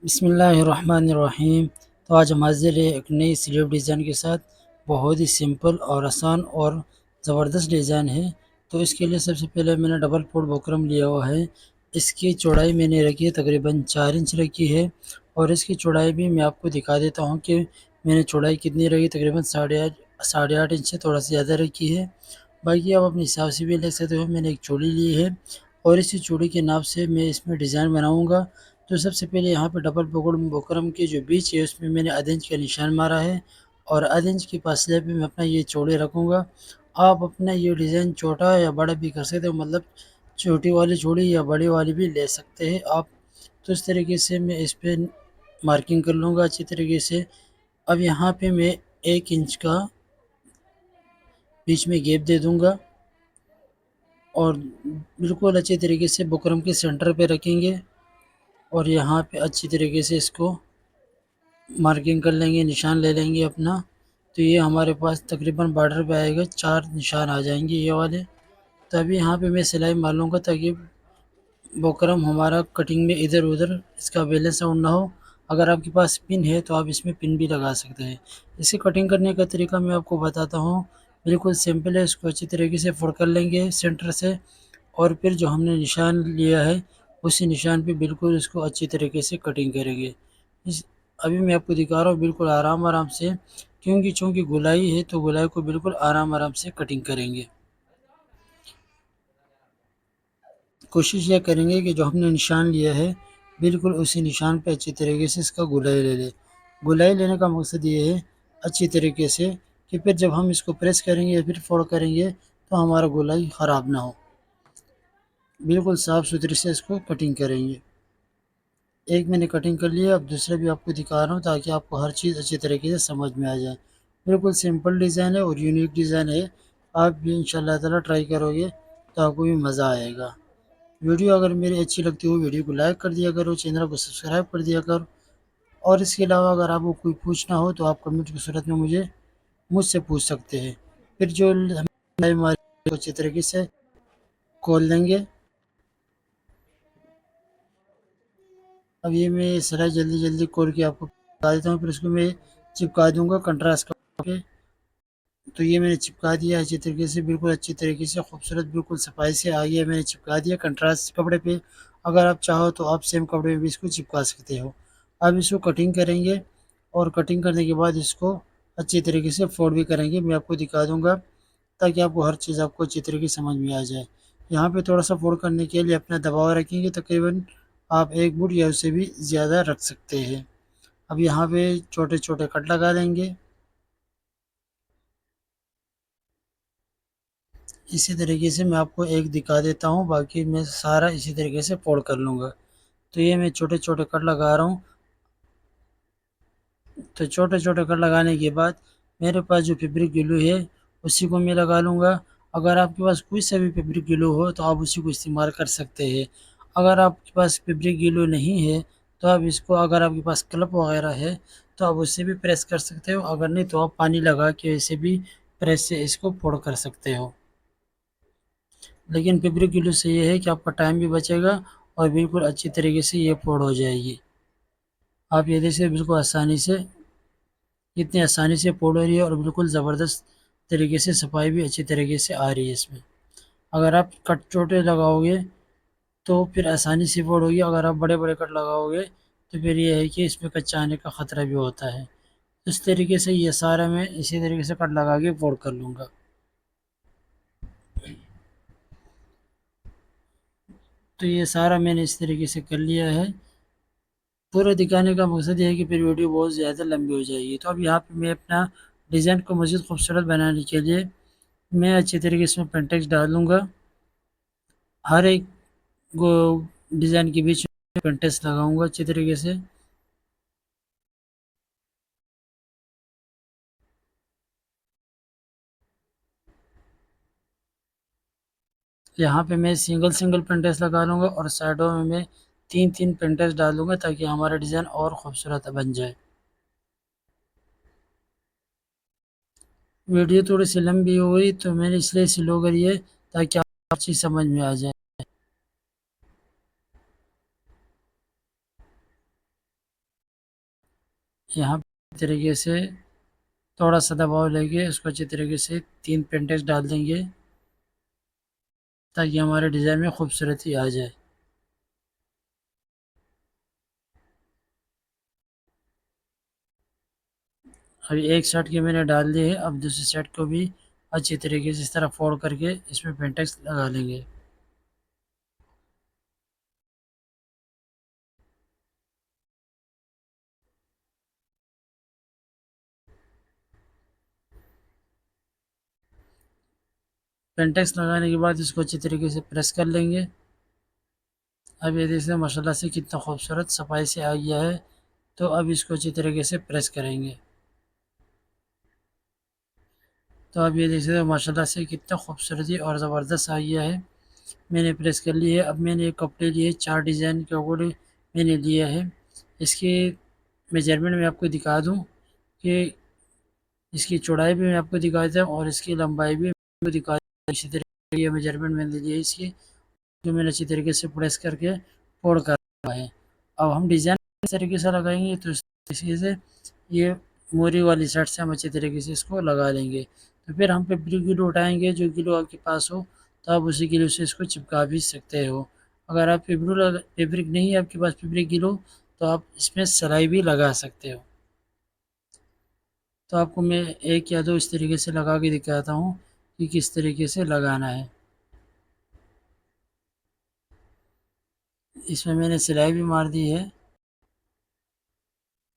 बिस्मिल्लाहिर्रहमानिर्रहीम। तो आज हम हाजिर है एक नई स्लीव डिज़ाइन के साथ। बहुत ही सिंपल और आसान और ज़बरदस्त डिज़ाइन है। तो इसके लिए सबसे पहले मैंने डबल फोल्ड बुकरम लिया हुआ है। इसकी चौड़ाई मैंने रखी है तकरीबन 4 इंच रखी है, और इसकी चौड़ाई भी मैं आपको दिखा देता हूँ कि मैंने चौड़ाई कितनी रखी। तकरीबन साढ़े आठ इंच से थोड़ा सा ज़्यादा रखी है। बाकी आप अपने हिसाब से भी ले सकते हो। मैंने एक चूड़ी ली है और इसी चूड़ी के नाप से मैं इसमें डिज़ाइन बनाऊँगा। तो सबसे पहले यहाँ पे डबल बुकरम के जो बीच है उसमें मैंने आधे इंच का निशान मारा है, और आधे इंच के फासले पे मैं अपना ये चौड़े रखूँगा। आप अपना ये डिज़ाइन छोटा या बड़ा भी कर सकते हो, मतलब छोटी वाली चूड़ी या बड़ी वाली भी ले सकते हैं आप। तो इस तरीके से मैं इस पे मार्किंग कर लूँगा अच्छी तरीके से। अब यहाँ पे मैं 1 इंच का बीच में गैप दे दूँगा, और बिल्कुल अच्छी तरीके से बुकरम के सेंटर पे रखेंगे, और यहाँ पे अच्छी तरीके से इसको मार्किंग कर लेंगे, निशान ले लेंगे अपना। तो ये हमारे पास तकरीबन बॉर्डर पे आएगा, 4 निशान आ जाएंगे ये वाले। तभी यहाँ पे मैं सिलाई मार लूँगा ताकि बुकरम हमारा कटिंग में इधर उधर इसका बैलेंस आउट ना हो। अगर आपके पास पिन है तो आप इसमें पिन भी लगा सकते हैं। इसे कटिंग करने का तरीका मैं आपको बताता हूँ, बिल्कुल सिंपल है। इसको अच्छी तरीके से फोल्ड कर लेंगे सेंटर से, और फिर जो हमने निशान लिया है उसी निशान पे बिल्कुल इसको अच्छी तरीके से कटिंग करेंगे। इस अभी मैं आपको दिखा रहा हूँ बिल्कुल आराम आराम से, क्योंकि चूंकि गोलाई है तो गोलाई को बिल्कुल आराम आराम से कटिंग करेंगे। कोशिश यह करेंगे कि जो हमने निशान लिया है बिल्कुल उसी निशान पे अच्छी तरीके से इसका गोलाई ले लें। गोलाई लेने का मकसद ये है अच्छी तरीके से कि फिर जब हम इसको प्रेस करेंगे या फिर फोल्ड करेंगे तो हमारा गोलाई ख़राब ना हो। बिल्कुल साफ़ सुथरी से इसको कटिंग करेंगे। एक मैंने कटिंग कर लिया, अब दूसरा भी आपको दिखा रहा हूँ ताकि आपको हर चीज़ अच्छी तरीके से समझ में आ जाए। बिल्कुल सिंपल डिज़ाइन है और यूनिक डिज़ाइन है। आप भी इंशाल्लाह ताला ट्राई करोगे तो आपको भी मज़ा आएगा। वीडियो अगर मेरी अच्छी लगती हो वीडियो को लाइक कर दिया करो, चैनल को सब्सक्राइब कर दिया करो। और इसके अलावा अगर आपको कोई पूछना हो तो आप कमेंट की सूरत में मुझसे पूछ सकते हैं। फिर जो हमारे अच्छी तरीके से खोल लेंगे। अब ये मैं सिलाई जल्दी जल्दी खोल के आपको बता देता हूँ, फिर उसको मैं चिपका दूंगा कंट्रास्ट करके। तो ये मैंने चिपका दिया अच्छी तरीके से, बिल्कुल अच्छी तरीके से खूबसूरत बिल्कुल सफाई से आ गया। मैंने चिपका दिया कंट्रास्ट कपड़े पे। अगर आप चाहो तो आप सेम कपड़े में भी इसको चिपका सकते हो। अब इसको कटिंग करेंगे, और कटिंग करने के बाद इसको अच्छी तरीके से फोल्ड भी करेंगे। मैं आपको दिखा दूंगा ताकि आपको हर चीज़ आपको अच्छी तरीके से समझ में आ जाए। यहाँ पे थोड़ा सा फोल्ड करने के लिए अपना दबाव रखेंगे, तकरीबन आप 1 फुट या उससे भी ज़्यादा रख सकते हैं। अब यहाँ पे छोटे छोटे कट लगा देंगे। इसी तरीके से मैं आपको एक दिखा देता हूँ, बाकी मैं सारा इसी तरीके से फोल्ड कर लूँगा। तो ये मैं छोटे छोटे कट लगा रहा हूँ। तो छोटे छोटे कट लगाने के बाद मेरे पास जो फैब्रिक ग्लू है उसी को मैं लगा लूँगा। अगर आपके पास कोई सा भी फैब्रिक ग्लू हो तो आप उसी को इस्तेमाल कर सकते हैं। अगर आपके पास फैब्रिक ग्लू नहीं है तो आप इसको, अगर आपके पास क्लिप वगैरह है तो आप उससे भी प्रेस कर सकते हो। अगर नहीं तो आप पानी लगा के इसे भी प्रेस से इसको फोल्ड कर सकते हो। लेकिन फैब्रिक ग्लू से ये है कि आपका टाइम भी बचेगा और बिल्कुल अच्छी तरीके से ये फोल्ड हो जाएगी। आप ये देख सकते बिल्कुल आसानी से, कितनी आसानी से फोल्ड हो रही है, और बिल्कुल ज़बरदस्त तरीके से सफाई भी अच्छी तरीके से आ रही है इसमें। अगर आप कट छोटे लगाओगे तो फिर आसानी से फोल्ड होगी। अगर आप बड़े बड़े कट लगाओगे तो फिर ये है कि इसमें कच्चा आने का ख़तरा भी होता है। इस तरीके से ये सारा मैं इसी तरीके से कट लगा के फोल्ड कर लूँगा। तो ये सारा मैंने इस तरीके से कर लिया है। पूरा दिखाने का मकसद ये है कि फिर वीडियो बहुत ज़्यादा लंबी हो जाएगी। तो अब यहाँ पे मैं अपना डिज़ाइन को मज़ीद खूबसूरत बनाने के लिए मैं अच्छी तरीके से इसमें पेंटेक्स डालूँगा। हर एक गो डिज़ाइन के बीच में पेंटेक्स लगाऊँगा अच्छी तरीके से। यहाँ पे मैं सिंगल सिंगल पेंटेक्स लगा लूँगा, और साइडों में मैं 3-3 पेंटेक्स डालूँगा ताकि हमारा डिज़ाइन और खूबसूरत बन जाए। वीडियो थोड़ी सी लंबी हो गई तो मैंने इसलिए स्लो करी है ताकि आपको अच्छी समझ में आ जाए। 。 . 。 । 。 . । 。 . 。 . 。 . 。 . . 。 . 。 . 。 . 。 . 。 . 。 . 。 . 。 . 。 . 。 . 。 . 。 . 。 . 。 . 。 . 。 . 。 . 。 . 。 . 。 . 。यहाँ पे तरीके से थोड़ा सा दबाव लेके इसको अच्छी तरीके से 3 पेंटेक्स डाल देंगे, ताकि हमारे डिज़ाइन में खूबसूरती आ जाए। अभी एक साइड के मैंने डाल दिए है, अब दूसरी साइड को भी अच्छी तरीके से इस तरह फोल्ड करके इसमें पेंटेक्स लगा लेंगे। पेंटेक्स लगाने के बाद इसको अच्छी तरीके से प्रेस कर लेंगे। अब ये देखिए माशाल्लाह से कितना खूबसूरत सफाई से आ गया है। तो अब इसको अच्छी तरीके से प्रेस करेंगे। तो अब ये देखिए माशाल्लाह से कितना खूबसूरती और ज़बरदस्त आ गया है। मैंने प्रेस कर ली है। अब मैंने एक कपड़े लिए, 4 डिज़ाइन के अकॉर्डिंग मैंने लिया है। इसके मेजरमेंट में आपको दिखा दूँ कि इसकी चौड़ाई भी मैं आपको दिखा देता हूँ और इसकी लंबाई भी आपको दिखा देता हूँ। इसी तरीके ये मेजरमेंट मैंने लिए इसकी, जो मैंने अच्छी तरीके से प्रेस करके फोल्ड कर रखा है। अब हम डिज़ाइन इस तरीके से लगाएंगे, तो इस तरीके से ये मोरी वाली साइड से हम अच्छी तरीके से इसको लगा लेंगे। तो फिर हम फैब्रिक ग्लू उठाएंगे, जो ग्लू आपके पास हो तो आप उसी ग्लू से इसको चिपका भी सकते हो। अगर आप फैब्रिक नहीं है आपके पास फैब्रिक ग्लू, तो आप इसमें सिलाई भी लगा सकते हो। तो आपको मैं एक या दो इस तरीके से लगा के दिखाता हूँ कि किस तरीके से लगाना है। इसमें मैंने सिलाई भी मार दी है।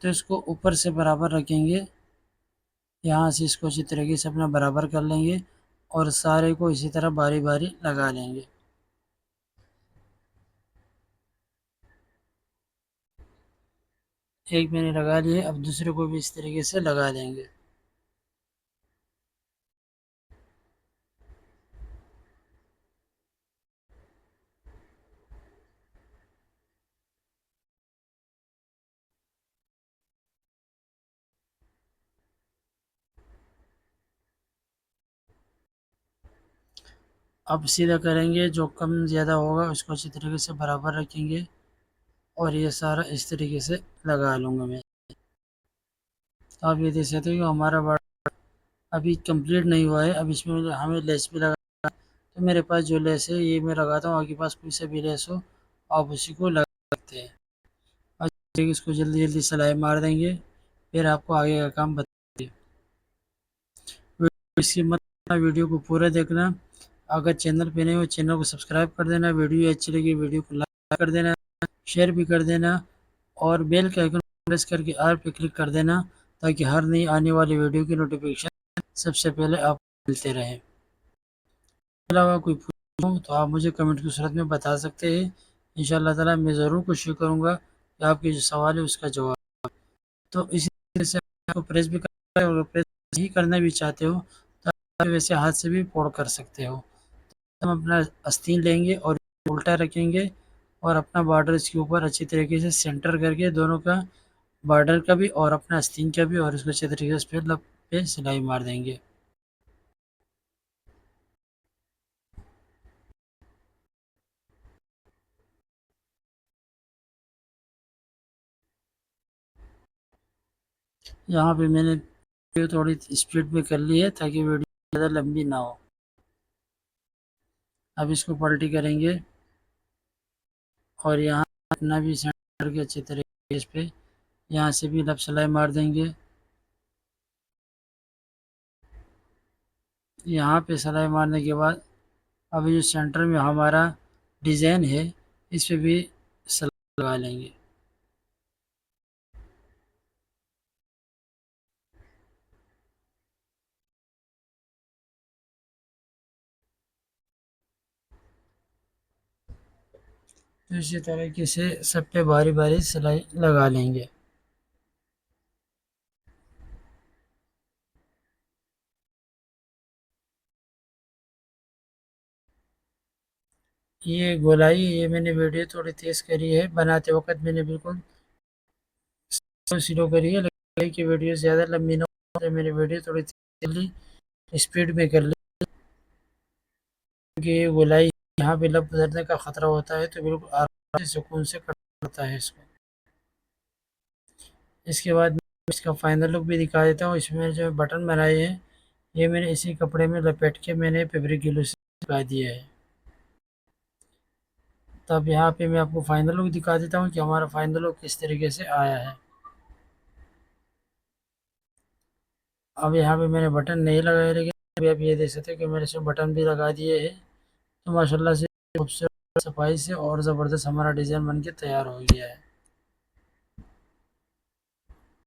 तो इसको ऊपर से बराबर रखेंगे, यहाँ से इसको अच्छी तरीके से अपना बराबर कर लेंगे और सारे को इसी तरह बारी बारी लगा लेंगे। एक मैंने लगा लिए, अब दूसरे को भी इस तरीके से लगा देंगे। अब सीधा करेंगे, जो कम ज़्यादा होगा उसको अच्छी तरीके से बराबर रखेंगे और ये सारा इस तरीके से लगा लूँगा मैं। तो आप ये देख सकते हो कि हमारा बॉर्डर अभी कंप्लीट नहीं हुआ है। अब इसमें हमें लेस भी लगा, तो मेरे पास जो लेस है ये मैं लगाता हूँ। आपके पास कोई सा भी लेस हो आप उसी को लगा सकते हैं। और इसको जल्दी जल्दी सिलाई मार देंगे, फिर आपको आगे का काम बताइए। इसकी मत वीडियो को पूरा देखना। अगर चैनल पे नए हो चैनल को सब्सक्राइब कर देना। वीडियो अच्छी लगी वीडियो को लाइक कर देना, शेयर भी कर देना और बेल के आइकन प्रेस करके ऑल पे क्लिक कर देना, ताकि हर नई आने वाली वीडियो की नोटिफिकेशन सबसे पहले आपको मिलते रहे। इसके अलावा कोई पूछना हो तो आप मुझे कमेंट की सूरत में बता सकते हैं। इंशाअल्लाह ताला मैं ज़रूर कोशिश करूँगा कि आपके जो सवाल है उसका जवाब। तो इसी तरह से आपको प्रेस भी करना है, और प्रेस नहीं करना भी चाहते हो तो आप वैसे हाथ से भी फोल्ड कर सकते हो। हम अपना आस्तीन लेंगे और उल्टा रखेंगे और अपना बॉर्डर इसके ऊपर अच्छी तरीके से सेंटर करके दोनों का, बॉर्डर का भी और अपना आस्तीन का भी, और इसको अच्छे तरीके से फिर लब पे सिलाई मार देंगे। यहाँ पे मैंने वीडियो थोड़ी स्पीड में कर ली है ताकि वीडियो ज़्यादा लंबी ना हो। अब इसको पलटी करेंगे और यहाँ अपना भी सेंटर करके अच्छे तरीके से इस पे यहाँ से भी लब सिलाई मार देंगे। यहाँ पे सिलाई मारने के बाद अभी जो सेंटर में हमारा डिज़ाइन है इस पे भी सिलाई लगा लेंगे। तो इसी तरीके से सब पे बारी बारी सिलाई लगा लेंगे। ये गोलाई ये मैंने वीडियो थोड़ी तेज़ करी है, बनाते वक्त मैंने बिल्कुल स्लो करी है, लेकिन की वीडियो ज़्यादा लंबी ना हो तो मैंने वीडियो थोड़ी तेज़ कर ली, स्पीड में कर ली, क्योंकि ये गोलाई यहाँ पे लब गुजरने का खतरा होता है, तो बिल्कुल आराम से सुकून से कट होता है इसको। इसके बाद इसका फाइनल लुक भी दिखा देता हूँ। इसमें जो बटन बनाए हैं ये मैंने इसी कपड़े में लपेट के मैंने फैब्रिक ग्लू से चिपका दिया है। तो अब यहाँ पे मैं आपको फाइनल लुक दिखा देता हूँ कि हमारा फाइनल लुक किस तरीके से आया है। अब यहाँ पे मैंने बटन नहीं लगाए, लेकिन अभी आप ये देख सकते हो कि मैंने इसमें बटन भी लगा दिए हैं। तो माशाल्लाह से खूबसूरत सफाई से और ज़बरदस्त हमारा डिज़ाइन बन के तैयार हो गया है।